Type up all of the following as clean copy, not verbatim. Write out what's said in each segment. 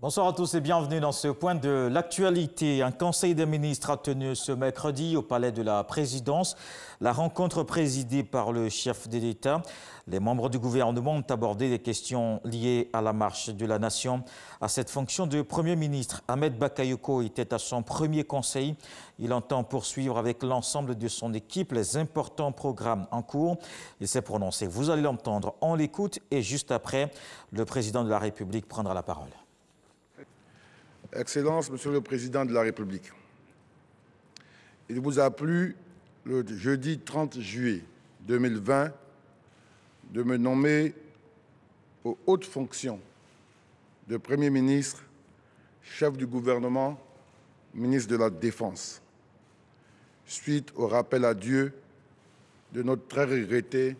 Bonsoir à tous et bienvenue dans ce point de l'actualité. Un conseil des ministres a tenu ce mercredi au palais de la présidence. La rencontre présidée par le chef de l'État. Les membres du gouvernement ont abordé des questions liées à la marche de la nation. À cette fonction de Premier ministre, Ahmed Bakayoko était à son premier conseil. Il entend poursuivre avec l'ensemble de son équipe les importants programmes en cours. Il s'est prononcé. Vous allez l'entendre, on l'écoute et juste après, le président de la République prendra la parole. Excellences, Monsieur le Président de la République, il vous a plu le jeudi 30 juillet 2020 de me nommer aux hautes fonctions de Premier ministre, chef du gouvernement, ministre de la Défense, suite au rappel à Dieu de notre très regretté,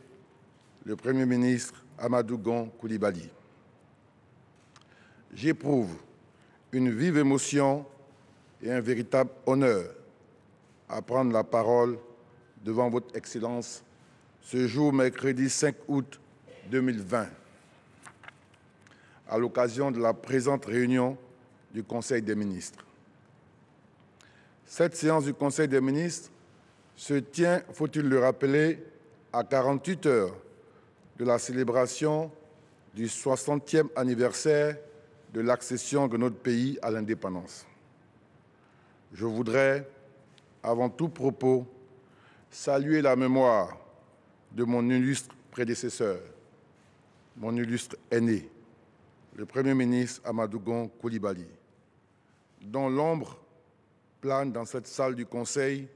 le Premier ministre Amadou Gon Coulibaly. J'éprouve une vive émotion et un véritable honneur à prendre la parole devant votre Excellence ce jour, mercredi 5 août 2020, à l'occasion de la présente réunion du Conseil des ministres. Cette séance du Conseil des ministres se tient, faut-il le rappeler, à 48 heures de la célébration du 60e anniversaire de l'accession de notre pays à l'indépendance. Je voudrais, avant tout propos, saluer la mémoire de mon illustre prédécesseur, mon illustre aîné, le Premier ministre Amadou Gon Coulibaly, dont l'ombre plane dans cette salle du Conseil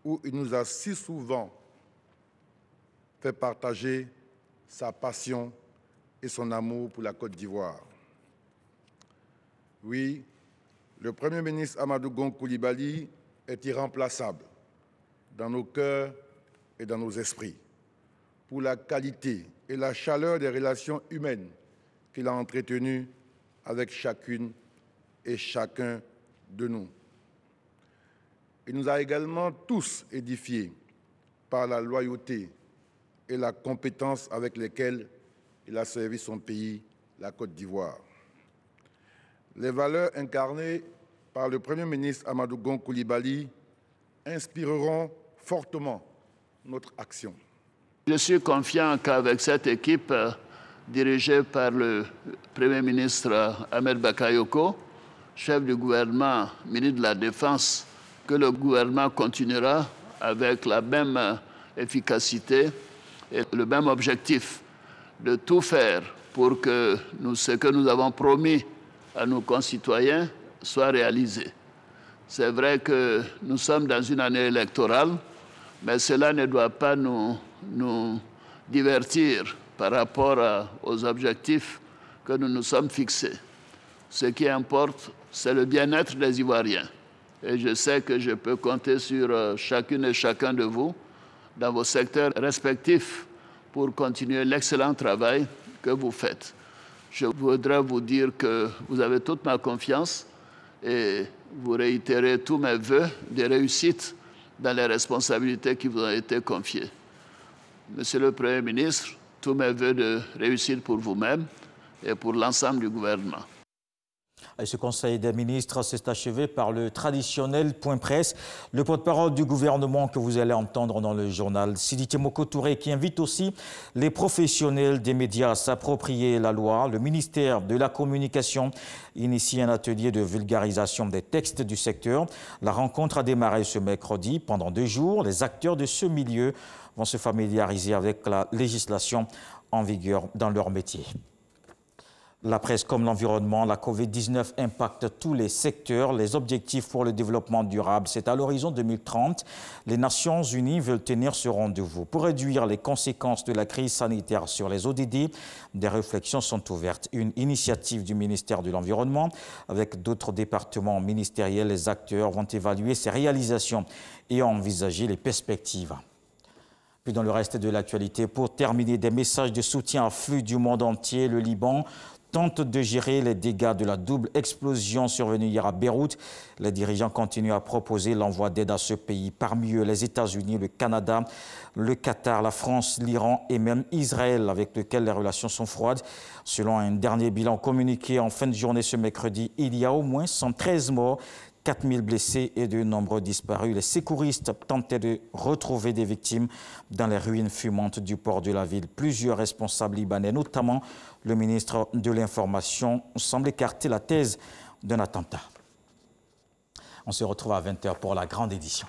où il nous a si souvent fait partager sa passion et son amour pour la Côte d'Ivoire. Oui, le Premier ministre Amadou Gon Coulibaly est irremplaçable dans nos cœurs et dans nos esprits pour la qualité et la chaleur des relations humaines qu'il a entretenues avec chacune et chacun de nous. Il nous a également tous édifiés par la loyauté et la compétence avec lesquelles il a servi son pays, la Côte d'Ivoire. Les valeurs incarnées par le Premier ministre Amadou Gon Coulibaly inspireront fortement notre action. Je suis confiant qu'avec cette équipe dirigée par le Premier ministre Ahmed Bakayoko, chef du gouvernement, ministre de la Défense, que le gouvernement continuera avec la même efficacité et le même objectif de tout faire pour que ce que nous avons promis à nos concitoyens soit réalisé. C'est vrai que nous sommes dans une année électorale, mais cela ne doit pas nous divertir par rapport aux objectifs que nous nous sommes fixés. Ce qui importe, c'est le bien-être des Ivoiriens. Et je sais que je peux compter sur chacune et chacun de vous dans vos secteurs respectifs pour continuer l'excellent travail que vous faites. Je voudrais vous dire que vous avez toute ma confiance et vous réitérez tous mes vœux de réussite dans les responsabilités qui vous ont été confiées. Monsieur le Premier ministre, tous mes vœux de réussite pour vous-même et pour l'ensemble du gouvernement. Et ce Conseil des ministres s'est achevé par le traditionnel point presse. Le porte-parole du gouvernement que vous allez entendre dans le journal, Sidiki Moko Touré, qui invite aussi les professionnels des médias à s'approprier la loi. Le ministère de la Communication initie un atelier de vulgarisation des textes du secteur. La rencontre a démarré ce mercredi. Pendant 2 jours, les acteurs de ce milieu vont se familiariser avec la législation en vigueur dans leur métier. La presse comme l'environnement, la Covid-19 impacte tous les secteurs. Les objectifs pour le développement durable, c'est à l'horizon 2030. Les Nations Unies veulent tenir ce rendez-vous. Pour réduire les conséquences de la crise sanitaire sur les ODD, des réflexions sont ouvertes. Une initiative du ministère de l'Environnement, avec d'autres départements ministériels, les acteurs vont évaluer ces réalisations et envisager les perspectives. Puis dans le reste de l'actualité, pour terminer, des messages de soutien affluent du monde entier. Le Liban tente de gérer les dégâts de la double explosion survenue hier à Beyrouth. Les dirigeants continuent à proposer l'envoi d'aide à ce pays. Parmi eux, les États-Unis, le Canada, le Qatar, la France, l'Iran et même Israël, avec lequel les relations sont froides. Selon un dernier bilan communiqué en fin de journée ce mercredi, il y a au moins 113 morts, 4000 blessés et de nombreux disparus. Les secouristes tentaient de retrouver des victimes dans les ruines fumantes du port de la ville. Plusieurs responsables libanais, notamment le ministre de l'Information, semblent écarter la thèse d'un attentat. On se retrouve à 20h pour la grande édition.